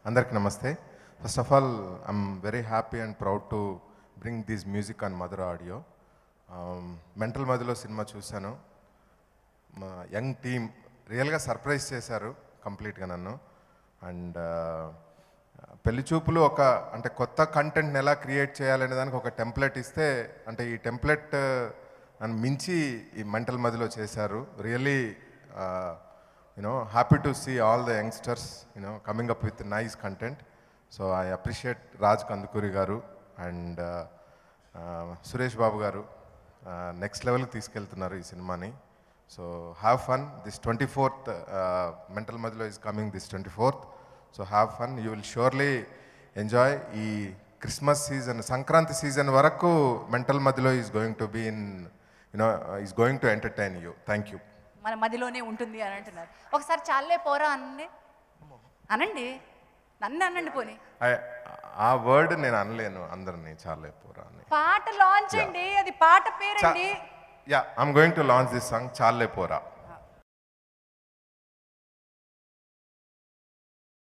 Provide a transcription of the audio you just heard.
అందరికి నమస్తే. First of all I'm very happy and proud to bring this music on Madhura audio. Mental మధులో cinema చూశాను. మా young team రియల్గా సర్ప్రైజ్ చేశారు కంప్లీట్గా నన్ను. అండ్ పెళ్లి చూపులు అంటే కొత్త కంటెంట్ని ఎలా క్రియేట్ చేయాలనే దానికి ఒక టెంప్లెట్ ఇస్తే, అంటే ఈ టెంప్లెట్ నన్ను మించి ఈ మెంటల్ మధులో చేశారు. Really happy to see all the youngsters coming up with nice content. So I appreciate Raj Kandukuri garu and Suresh Babu garu next level ki తీసుకెళ్తున్నారు ఈ సినిమాని. So have fun. This 24th Mental Madhulo is coming this 24th. So have fun. You will surely enjoy. ఈ Christmas season, Sankranti season వరకు Mental Madhulo is going to be in is going to entertain you. Thank you. మన మదిలోనే ఉంటుంది అని అంటున్నారు. ఒకసారి చాలే పోరా అనండి, నన్ను అనండి. పోనీ ఆ వర్డ్ నేను అనలేను అందరినీ, చాలే పోరా అని. పాట లాంచ్ అండి, అది పాట పేరండి. I'm going to launch this song చాలే పోరా.